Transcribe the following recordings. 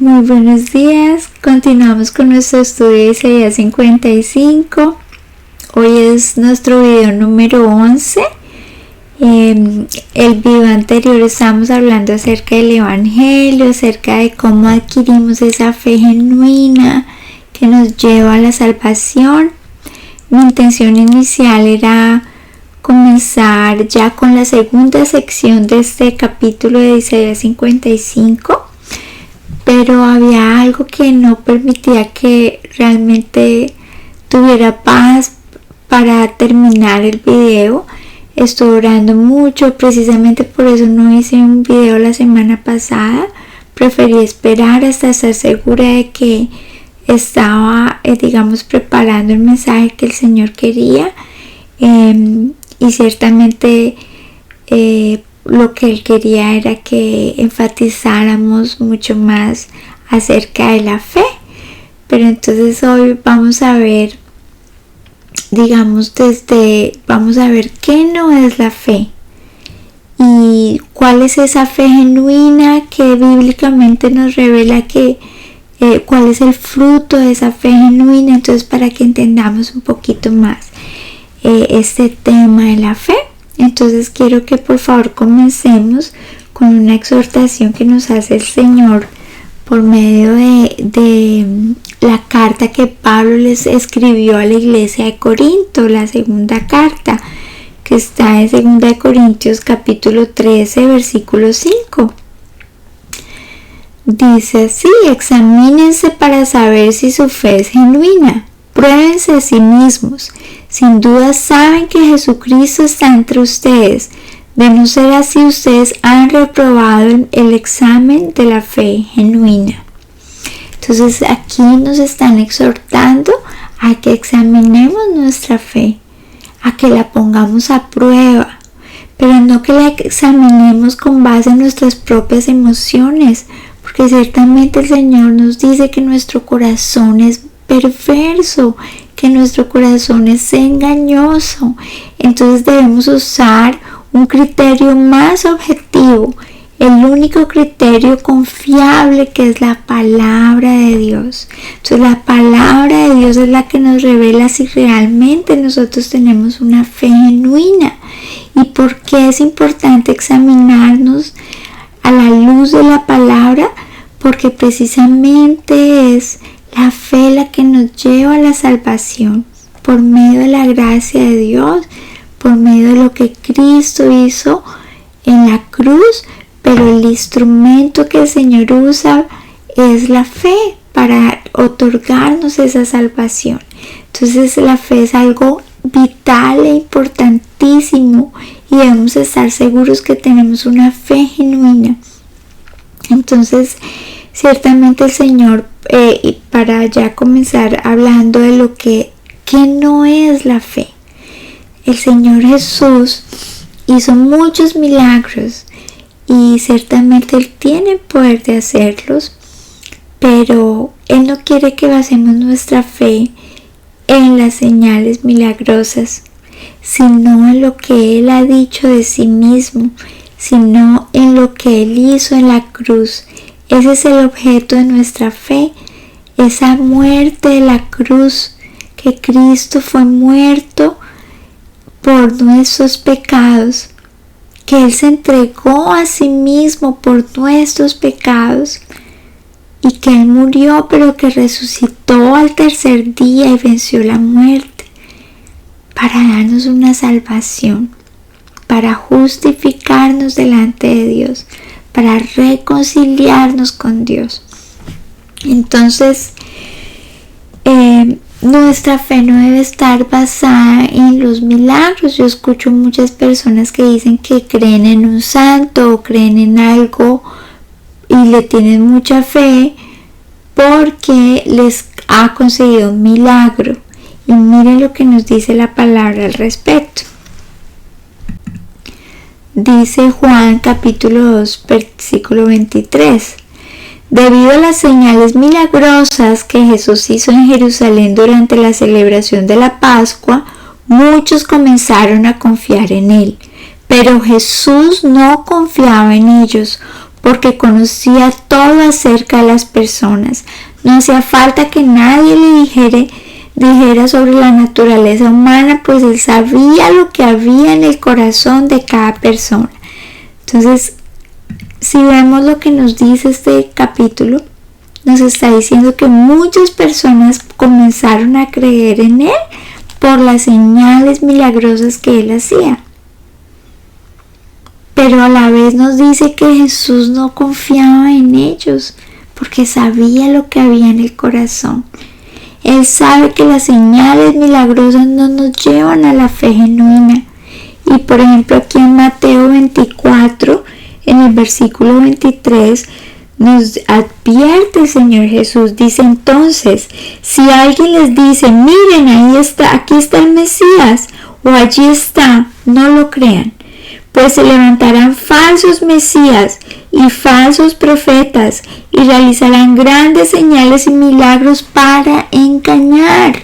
Muy buenos días, continuamos con nuestro estudio de Isaías 55. Hoy es nuestro video número 11. El video anterior estábamos hablando acerca del Evangelio, acerca de cómo adquirimos esa fe genuina que nos lleva a la salvación. Mi intención inicial era comenzar ya con la segunda sección de este capítulo de Isaías 55. Pero había algo que no permitía que realmente tuviera paz para terminar el video. Estuve orando mucho, precisamente por eso no hice un video la semana pasada. Preferí esperar hasta estar segura de que estaba, preparando el mensaje que el Señor quería. Y ciertamente lo que Él quería era que enfatizáramos mucho más acerca de la fe. Pero entonces hoy vamos a ver, vamos a ver qué no es la fe y cuál es esa fe genuina que bíblicamente nos revela cuál es el fruto de esa fe genuina. Entonces, para que entendamos un poquito más este tema de la fe. Entonces quiero que por favor comencemos con una exhortación que nos hace el Señor por medio de la carta que Pablo les escribió a la iglesia de Corinto, la segunda carta que está en 2 Corintios capítulo 13 versículo 5. Dice así: examínense para saber si su fe es genuina. Pruébense a sí mismos. Sin duda saben que Jesucristo está entre ustedes. De no ser así, ustedes han reprobado el examen de la fe genuina. Entonces aquí nos están exhortando a que examinemos nuestra fe, a que la pongamos a prueba, pero no que la examinemos con base en nuestras propias emociones, porque ciertamente el Señor nos dice que nuestro corazón es perverso, que nuestro corazón es engañoso. Entonces debemos usar un criterio más objetivo, el único criterio confiable, que es la palabra de Dios. Entonces la palabra de Dios es la que nos revela si realmente nosotros tenemos una fe genuina. ¿Y por qué es importante examinarnos a la luz de la palabra? Porque precisamente es la fe la que nos lleva a la salvación por medio de la gracia de Dios, por medio de lo que Cristo hizo en la cruz, pero el instrumento que el Señor usa es la fe para otorgarnos esa salvación. Entonces la fe es algo vital e importantísimo y debemos estar seguros que tenemos una fe genuina. Entonces, ciertamente el Señor, y para ya comenzar hablando de lo que no es la fe, el Señor Jesús hizo muchos milagros y ciertamente Él tiene poder de hacerlos, pero Él no quiere que basemos nuestra fe en las señales milagrosas, sino en lo que Él ha dicho de sí mismo, sino en lo que Él hizo en la cruz. Ese es el objeto de nuestra fe, esa muerte de la cruz, que Cristo fue muerto por nuestros pecados, que Él se entregó a sí mismo por nuestros pecados y que Él murió, pero que resucitó al tercer día y venció la muerte para darnos una salvación, para justificarnos delante de Dios, para reconciliarnos con Dios. Entonces, nuestra fe no debe estar basada en los milagros. Yo escucho muchas personas que dicen que creen en un santo o creen en algo y le tienen mucha fe porque les ha concedido un milagro. Y miren lo que nos dice la palabra al respecto. Dice Juan capítulo 2 versículo 23: debido a las señales milagrosas que Jesús hizo en Jerusalén durante la celebración de la Pascua, muchos comenzaron a confiar en Él. Pero Jesús no confiaba en ellos porque conocía todo acerca de las personas. No hacía falta que nadie le dijera sobre la naturaleza humana, pues él sabía lo que había en el corazón de cada persona. Entonces, si vemos lo que nos dice este capítulo, nos está diciendo que muchas personas comenzaron a creer en él por las señales milagrosas que él hacía. Pero a la vez nos dice que Jesús no confiaba en ellos porque sabía lo que había en el corazón. Él sabe que las señales milagrosas no nos llevan a la fe genuina. Y por ejemplo aquí en Mateo 24, en el versículo 23, nos advierte el Señor Jesús. Dice entonces, si alguien les dice, miren, ahí está, aquí está el Mesías, o allí está, no lo crean, pues se levantarán falsos mesías y falsos profetas y realizarán grandes señales y milagros para engañar,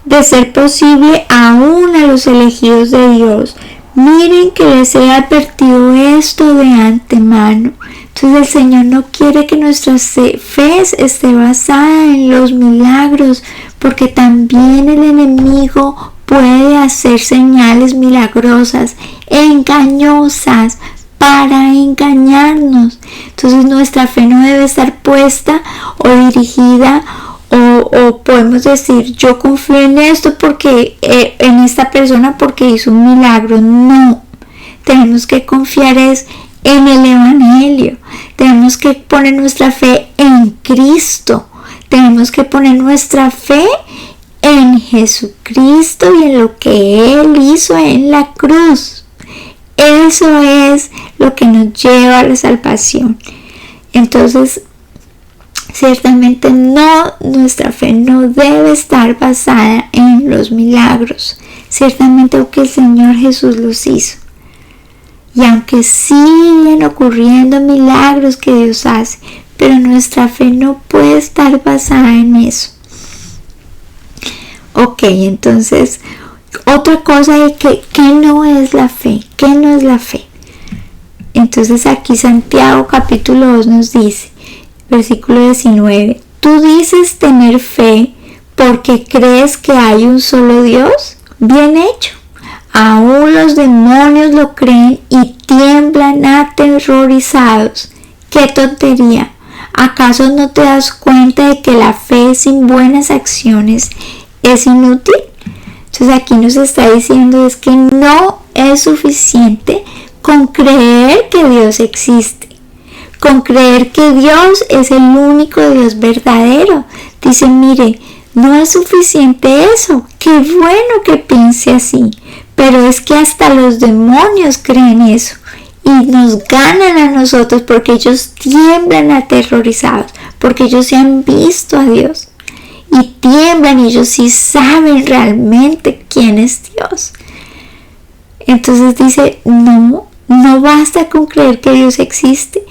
de ser posible, aún a los elegidos de Dios. Miren que les he advertido esto de antemano. Entonces el Señor no quiere que nuestra fe esté basada en los milagros, porque también el enemigo puede hacer señales milagrosas, engañosas, para engañarnos. Entonces nuestra fe no debe estar puesta o dirigida o podemos decir, yo confío en esto porque en esta persona porque hizo un milagro. No, tenemos que confiar en el Evangelio. Tenemos que poner nuestra fe en Cristo. Tenemos que poner nuestra fe en Jesucristo y en lo que Él hizo en la cruz. Eso es lo que nos lleva a la salvación. Entonces, ciertamente nuestra fe no debe estar basada en los milagros. Ciertamente aunque el Señor Jesús los hizo. Y aunque siguen ocurriendo milagros que Dios hace, pero nuestra fe no puede estar basada en eso. Ok, entonces, otra cosa es que no es la fe. ¿Qué no es la fe? Entonces aquí Santiago capítulo 2 nos dice, versículo 19, tú dices tener fe porque crees que hay un solo Dios. Bien hecho. Aún los demonios lo creen y tiemblan aterrorizados. ¡Qué tontería! ¿Acaso no te das cuenta de que la fe sin buenas acciones es inútil? Entonces aquí nos está diciendo es que no es suficiente con creer que Dios existe, con creer que Dios es el único Dios verdadero. Dice, mire, no es suficiente eso. Qué bueno que piense así, pero es que hasta los demonios creen eso y nos ganan a nosotros porque ellos tiemblan aterrorizados, porque ellos se han visto a Dios y tiemblan y ellos sí saben realmente quién es Dios. Entonces dice, no basta con creer que Dios existe.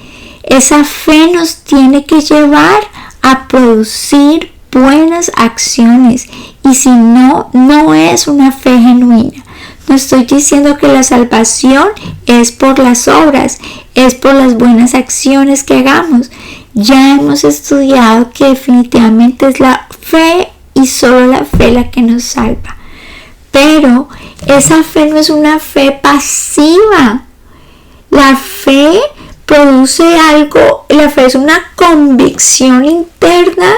Esa fe nos tiene que llevar a producir buenas acciones, y si no es una fe genuina. No estoy diciendo que la salvación es por las obras, es por las buenas acciones que hagamos. Ya hemos estudiado que definitivamente es la fe y solo la fe la que nos salva. Pero esa fe no es una fe pasiva. La fe produce algo, la fe es una convicción interna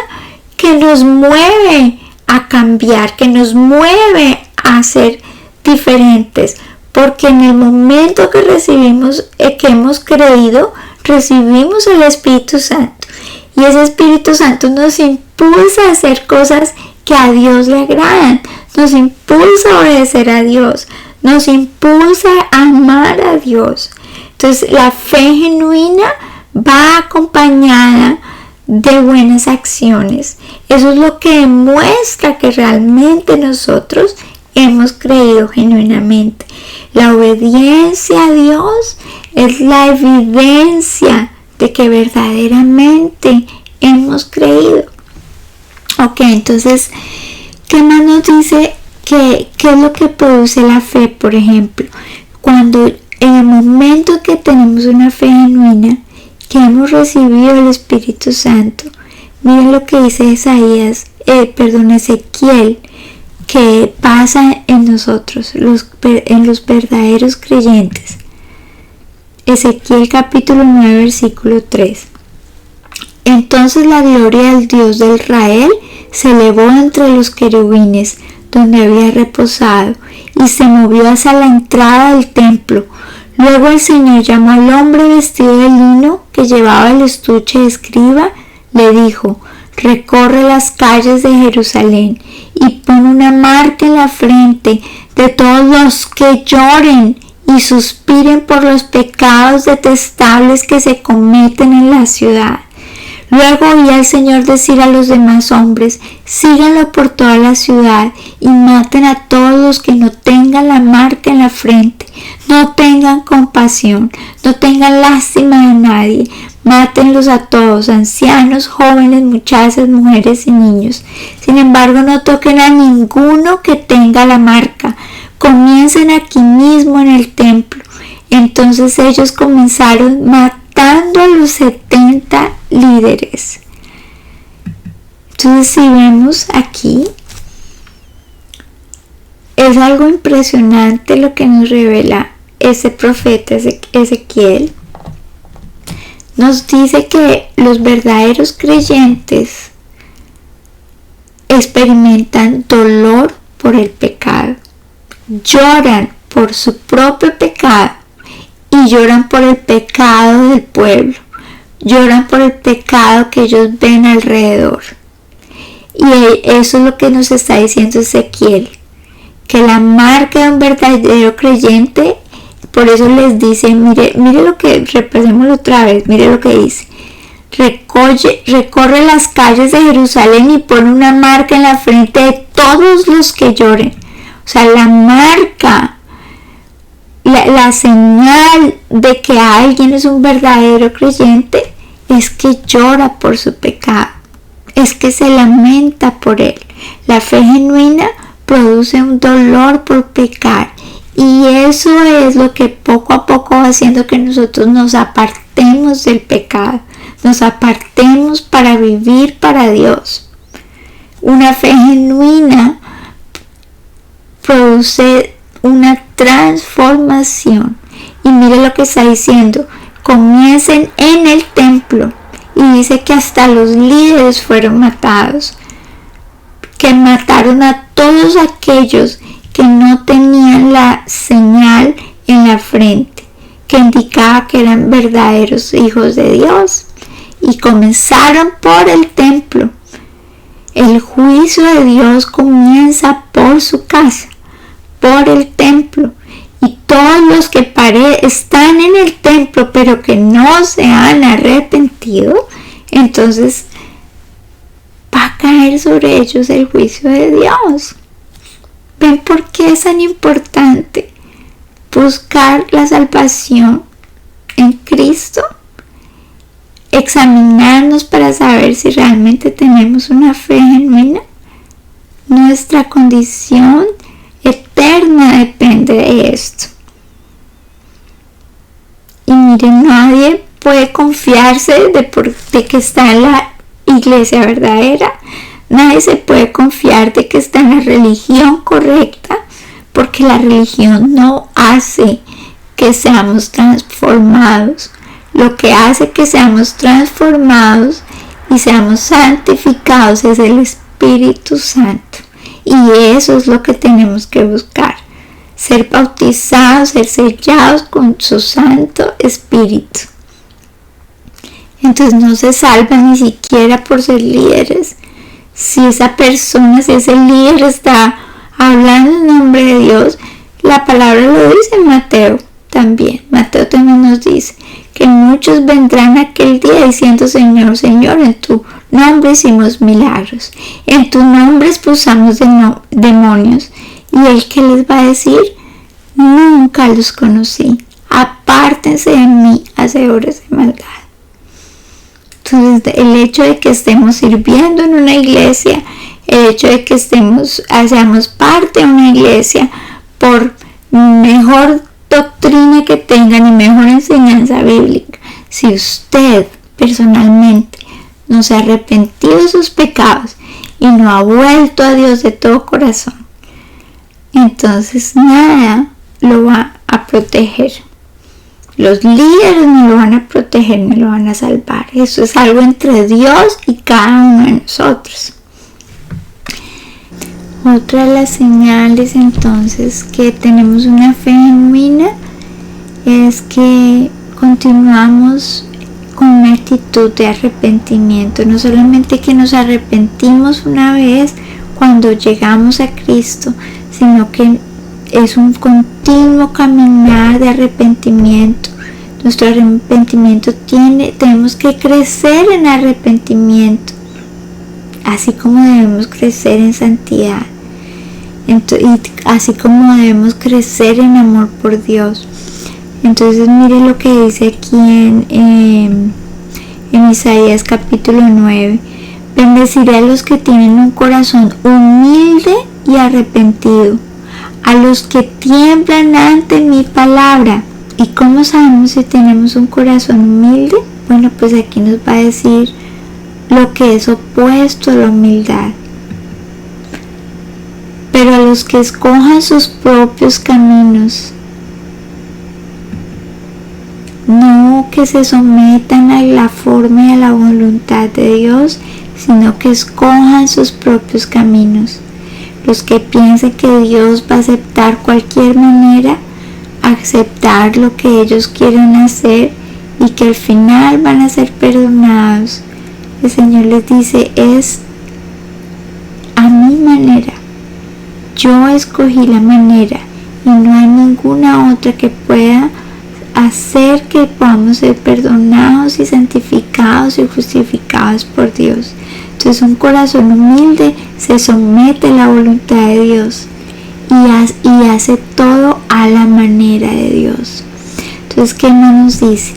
que nos mueve a cambiar, que nos mueve a ser diferentes, porque en el momento que recibimos, que hemos creído, recibimos el Espíritu Santo, y ese Espíritu Santo nos impulsa a hacer cosas que a Dios le agradan, nos impulsa a obedecer a Dios, nos impulsa a amar a Dios. Entonces la fe genuina va acompañada de buenas acciones. Eso es lo que demuestra que realmente nosotros hemos creído genuinamente. La obediencia a Dios es la evidencia de que verdaderamente hemos creído. Ok, entonces, ¿qué más nos dice? ¿Qué es lo que produce la fe? Por ejemplo, cuando en el momento que tenemos una fe genuina que hemos recibido el Espíritu Santo. Miren lo que dice Ezequiel, que pasa en nosotros, en los verdaderos creyentes. Ezequiel capítulo 9, versículo 3. Entonces la gloria del Dios de Israel se elevó entre los querubines donde había reposado y se movió hacia la entrada del templo. Luego el Señor llamó al hombre vestido de lino que llevaba el estuche de escriba, le dijo: recorre las calles de Jerusalén y pon una marca en la frente de todos los que lloren y suspiren por los pecados detestables que se cometen en la ciudad. Luego oí al Señor decir a los demás hombres: síganlo por toda la ciudad y maten a todos los que no tengan la marca en la frente. No tengan compasión, no tengan lástima de nadie. Mátenlos a todos, ancianos, jóvenes, muchachas, mujeres y niños. Sin embargo, no toquen a ninguno que tenga la marca. Comiencen aquí mismo en el templo. Entonces ellos comenzaron matando a los 70 líderes. Entonces, si vemos aquí, es algo impresionante lo que nos revela ese profeta Ezequiel. Nos dice que los verdaderos creyentes experimentan dolor por el pecado, lloran por su propio pecado y lloran por el pecado del pueblo, lloran por el pecado que ellos ven alrededor. Y eso es lo que nos está diciendo Ezequiel, que la marca de un verdadero creyente, por eso les dice, mire lo que, repasémoslo otra vez, mire lo que dice: recorre las calles de Jerusalén y pone una marca en la frente de todos los que lloren. O sea, la marca, la señal de que alguien es un verdadero creyente es que llora por su pecado, es que se lamenta por él. La fe genuina produce un dolor por pecar, y eso es lo que poco a poco va haciendo que nosotros nos apartemos del pecado, nos apartemos para vivir para Dios. Una fe genuina produce una transformación. Y mire lo que está diciendo: comiencen en el templo. Y dice que hasta los líderes fueron matados, que mataron a todos aquellos que no tenían la señal en la frente, que indicaba que eran verdaderos hijos de Dios. Y comenzaron por el templo. El juicio de Dios comienza por su casa, por el templo. Y todos los que están en el templo pero que no se han arrepentido, entonces va a caer sobre ellos el juicio de Dios. ¿Ven por qué es tan importante buscar la salvación en Cristo? Examinarnos para saber si realmente tenemos una fe genuina. Nuestra condición eterna depende de esto. Y miren, nadie puede confiarse de que está en la iglesia verdadera. Nadie se puede confiar de que está en la religión correcta, porque la religión no hace que seamos transformados. Lo que hace que seamos transformados y seamos santificados es el Espíritu Santo. Y eso es lo que tenemos que buscar: ser bautizados, ser sellados con su Santo Espíritu. Entonces no se salva ni siquiera por ser líderes. Si esa persona, si ese líder está hablando en nombre de Dios, la palabra lo dice en Mateo también. Mateo también nos dice que muchos vendrán aquel día diciendo: Señor, Señor, en tu nombre hicimos milagros, en tu nombre expulsamos demonios. Y el que les va a decir: nunca los conocí, apártense de mí, hacedores de maldad. Entonces, el hecho de que estemos sirviendo en una iglesia, el hecho de que seamos parte de una iglesia, por mejor doctrina que tengan y mejor enseñanza bíblica, Si usted personalmente no se ha arrepentido de sus pecados y no ha vuelto a Dios de todo corazón, entonces nada lo va a proteger. Los líderes no lo van a proteger, no lo van a salvar. Eso es algo entre Dios y cada uno de nosotros. Otra de las señales entonces que tenemos una fe genuina es que continuamos con una actitud de arrepentimiento. No solamente que nos arrepentimos una vez cuando llegamos a Cristo, sino que es un continuo caminar de arrepentimiento. Nuestro arrepentimiento tenemos que crecer en arrepentimiento, así como debemos crecer en santidad, y así como debemos crecer en amor por Dios. Entonces mire lo que dice aquí en Isaías capítulo 9. Bendeciré a los que tienen un corazón humilde y arrepentido, a los que tiemblan ante mi palabra. ¿Y cómo sabemos si tenemos un corazón humilde? Bueno, pues aquí nos va a decir lo que es opuesto a la humildad. Pero a los que escojan sus propios caminos, no que se sometan a la forma y a la voluntad de Dios, sino que escojan sus propios caminos. Los que piensen que Dios va a aceptar cualquier manera, aceptar lo que ellos quieren hacer y que al final van a ser perdonados. El Señor les dice, es a mi manera. Yo escogí la manera y no hay ninguna otra que pueda hacer que podamos ser perdonados y santificados y justificados por Dios. Entonces un corazón humilde se somete a la voluntad de Dios y hace todo a la manera de Dios. Entonces, ¿qué más nos dice?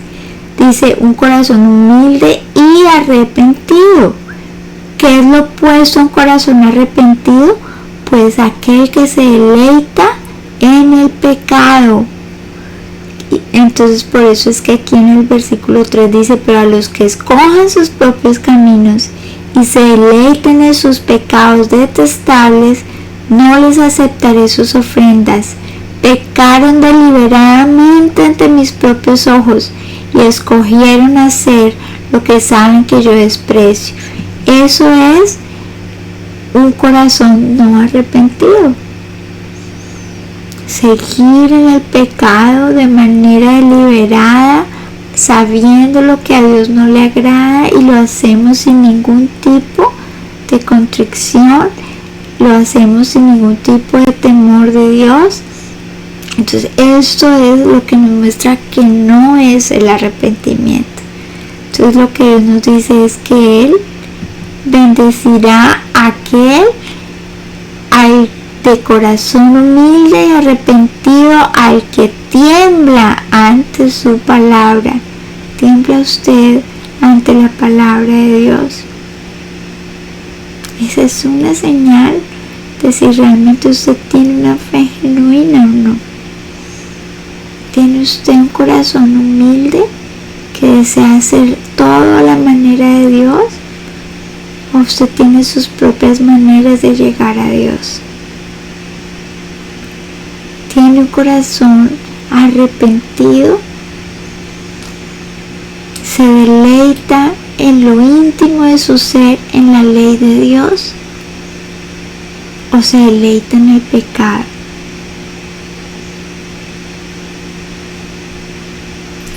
Dice un corazón humilde y arrepentido. ¿Qué es lo opuesto a un corazón arrepentido? Pues aquel que se deleita en el pecado. Entonces por eso es que aquí en el versículo 3 dice, pero a los que escojan sus propios caminos y se deleiten en sus pecados detestables, no les aceptaré sus ofrendas. Pecaron deliberadamente ante mis propios ojos y escogieron hacer lo que saben que yo desprecio. Eso es un corazón no arrepentido. Seguir en el pecado de manera deliberada, sabiendo lo que a Dios no le agrada, y lo hacemos sin ningún tipo de contrición, lo hacemos sin ningún tipo de temor de Dios. Entonces esto es lo que nos muestra que no es el arrepentimiento. Entonces lo que Dios nos dice es que Él bendecirá a aquel al de corazón humilde y arrepentido, al que tiembla ante su palabra. ¿Tiembla usted ante la palabra de Dios? Esa es una señal de si realmente usted tiene una fe genuina o no. ¿Tiene usted un corazón humilde que desea hacer todo a la manera de Dios? ¿O usted tiene sus propias maneras de llegar a Dios? ¿Tiene un corazón arrepentido? ¿Se deleita en lo íntimo de su ser en la ley de Dios? ¿O se deleita en el pecado?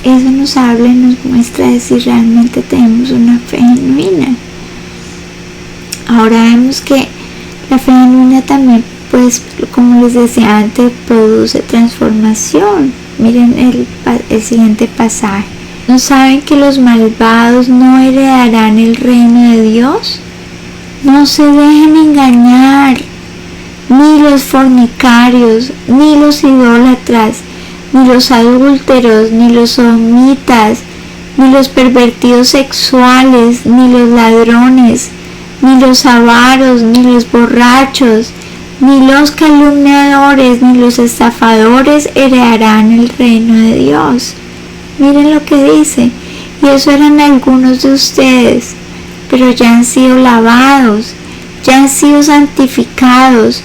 Eso nos habla y nos muestra de si realmente tenemos una fe genuina. Ahora vemos que la fe genuina también, pues, como les decía antes, produce transformación. Miren el siguiente pasaje. ¿No saben que los malvados no heredarán el reino de Dios? No se dejen engañar, ni los fornicarios, ni los idólatras, ni los adúlteros, ni los sodomitas, ni los pervertidos sexuales, ni los ladrones, ni los avaros, ni los borrachos, ni los calumniadores, ni los estafadores heredarán el reino de Dios. Miren lo que dice, y eso eran algunos de ustedes, pero ya han sido lavados, ya han sido santificados,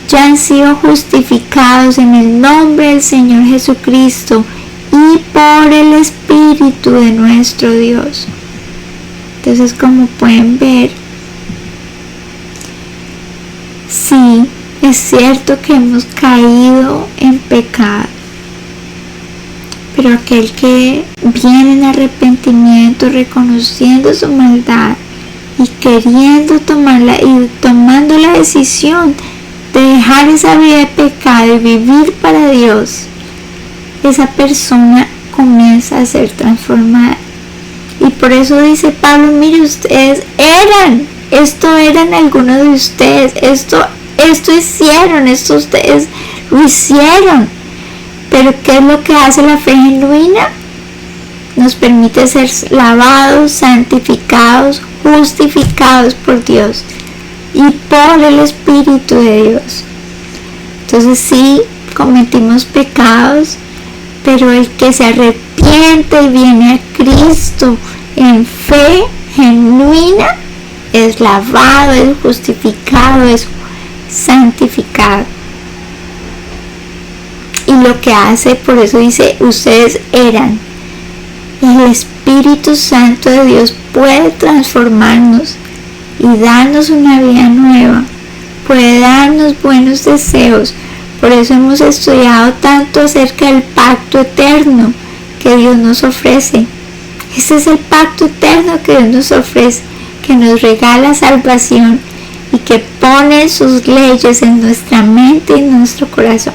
ya han sido justificados en el nombre del Señor Jesucristo y por el Espíritu de nuestro Dios. Entonces, como pueden ver, sí, es cierto que hemos caído en pecado, pero aquel que viene en arrepentimiento, reconociendo su maldad y queriendo tomando la decisión de dejar esa vida de pecado y vivir para Dios, esa persona comienza a ser transformada. Y por eso dice Pablo, mire, ustedes eran algunos de ustedes, esto hicieron, esto ustedes lo hicieron. Pero ¿qué es lo que hace la fe genuina? Nos permite ser lavados, santificados, justificados por Dios y por el Espíritu de Dios. Entonces sí, cometimos pecados, pero el que se arrepiente y viene a Cristo en fe genuina es lavado, es justificado, es santificado. Y lo que hace, por eso dice, ustedes eran. El Espíritu Santo de Dios puede transformarnos y darnos una vida nueva, puede darnos buenos deseos. Por eso hemos estudiado tanto acerca del pacto eterno que Dios nos ofrece. Ese es el pacto eterno que Dios nos ofrece, que nos regala salvación y que pone sus leyes en nuestra mente y en nuestro corazón,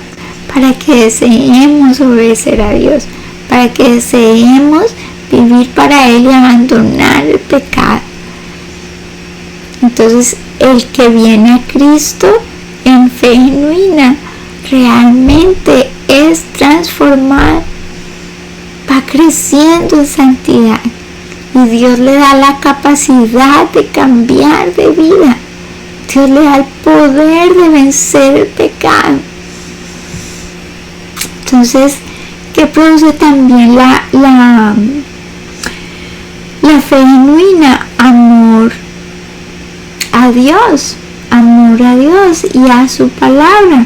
para que deseemos obedecer a Dios, para que deseemos vivir para Él y abandonar el pecado. Entonces, el que viene a Cristo en fe genuina realmente es transformado, va creciendo en santidad y Dios le da la capacidad de cambiar de vida. Dios le da el poder de vencer el pecado. Entonces, ¿qué produce también la fe genuina? Amor a Dios y a su palabra.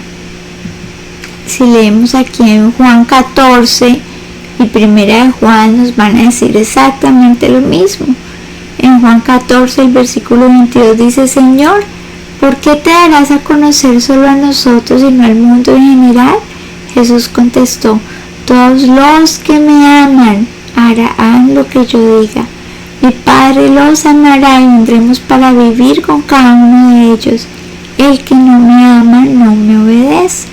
Si leemos aquí en Juan 14 y Primera de Juan, nos van a decir exactamente lo mismo. En Juan 14, el versículo 22 dice: Señor, ¿por qué te darás a conocer solo a nosotros y no al mundo en general? Jesús contestó: todos los que me aman harán lo que yo diga. Mi Padre los amará y vendremos para vivir con cada uno de ellos. El que no me ama no me obedece.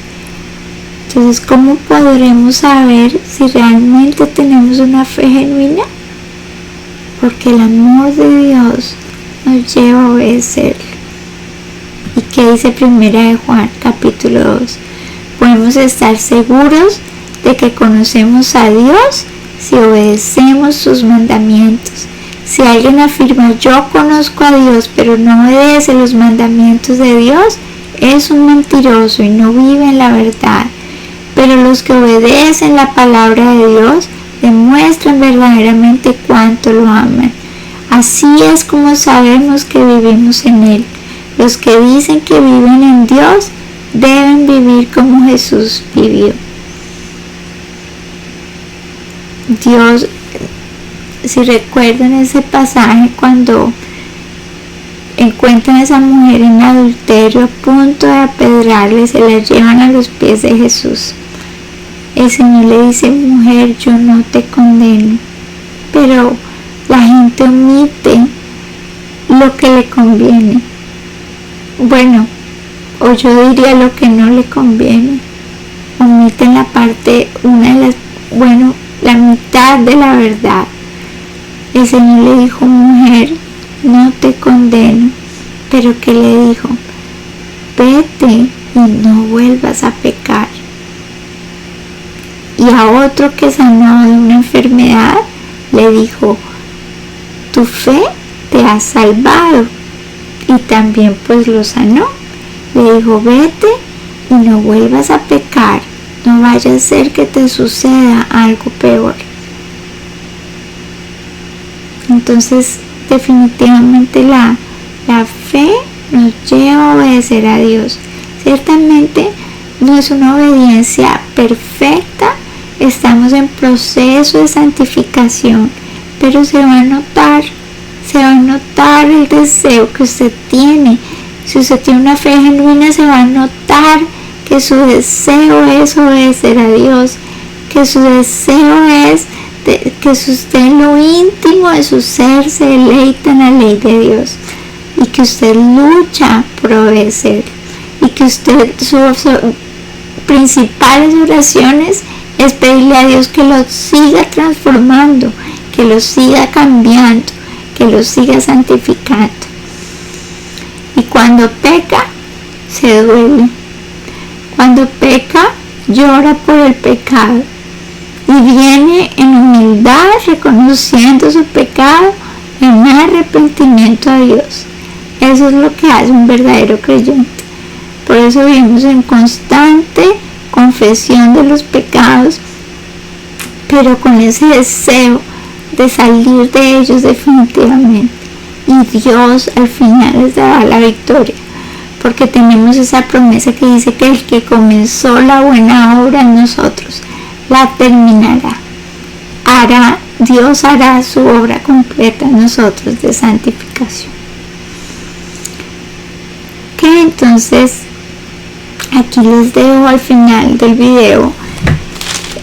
Entonces, ¿cómo podremos saber si realmente tenemos una fe genuina? Porque el amor de Dios nos lleva a obedecerlo. ¿Y qué dice Primera de Juan, capítulo 2? Podemos estar seguros de que conocemos a Dios si obedecemos sus mandamientos. Si alguien afirma yo conozco a Dios pero no obedece los mandamientos de Dios, es un mentiroso y no vive en la verdad. Pero los que obedecen la palabra de Dios demuestran verdaderamente cuánto lo aman. Así es como sabemos que vivimos en Él. Los que dicen que viven en Dios deben vivir como Jesús vivió. Dios, si recuerdan ese pasaje cuando encuentran a esa mujer en adulterio a punto de apedrearle, se la llevan a los pies de Jesús. El Señor le dice: mujer, yo no te condeno. Pero la gente omite lo que le conviene. Bueno, o yo diría lo que no le conviene. Omiten la mitad de la verdad. El Señor le dijo: mujer, no te condeno. Pero ¿qué le dijo? Vete y no vuelvas a pecar. Y a otro que sanó de una enfermedad, le dijo: tu fe te ha salvado. Y también pues lo sanó. Le dijo: vete y no vuelvas a pecar, no vaya a ser que te suceda algo peor. Entonces definitivamente la fe nos lleva a obedecer a Dios. Ciertamente no es una obediencia perfecta, estamos en proceso de santificación, pero se va a notar el deseo que usted tiene. Si usted tiene una fe genuina, se va a notar que su deseo es obedecer a Dios, que su deseo es que usted en lo íntimo de su ser se deleita en la ley de Dios, y que usted lucha por obedecer, y que usted sus principales oraciones es pedirle a Dios que lo siga transformando, que lo siga cambiando, que lo siga santificando. Y cuando peca, se duele. Cuando peca, llora por el pecado y viene en humildad reconociendo su pecado en arrepentimiento a Dios. Eso es lo que hace un verdadero creyente. Por eso vivimos en constante confesión de los pecados, pero con ese deseo de salir de ellos definitivamente. Y Dios al final les dará la victoria, porque tenemos esa promesa que dice que el que comenzó la buena obra en nosotros la terminará. Dios hará su obra completa en nosotros de santificación. Que entonces aquí les dejo al final del video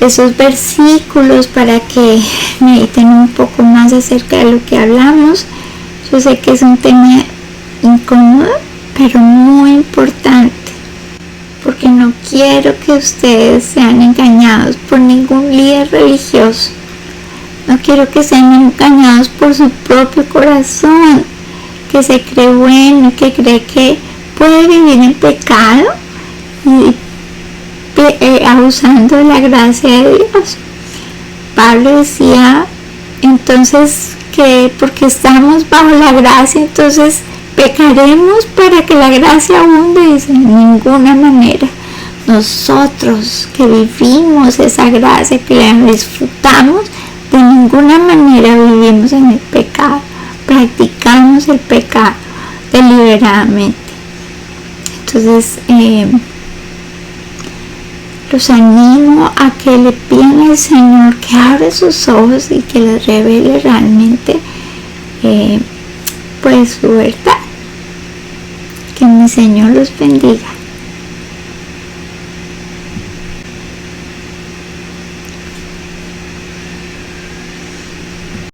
esos versículos para que mediten un poco más acerca de lo que hablamos. Yo sé que es un tema incómodo, pero muy importante, porque no quiero que ustedes sean engañados por ningún líder religioso. No quiero que sean engañados por su propio corazón, que se cree bueno, que cree que puede vivir en pecado y abusando de la gracia de Dios. Pablo decía entonces que porque estamos bajo la gracia, entonces pecaremos para que la gracia abunde. Dice, de ninguna manera. Nosotros que vivimos esa gracia, que la disfrutamos, de ninguna manera vivimos en el pecado, practicamos el pecado deliberadamente. Entonces los animo a que le pidan al Señor que abra sus ojos y que les revele realmente pues su verdad. Que mi Señor los bendiga.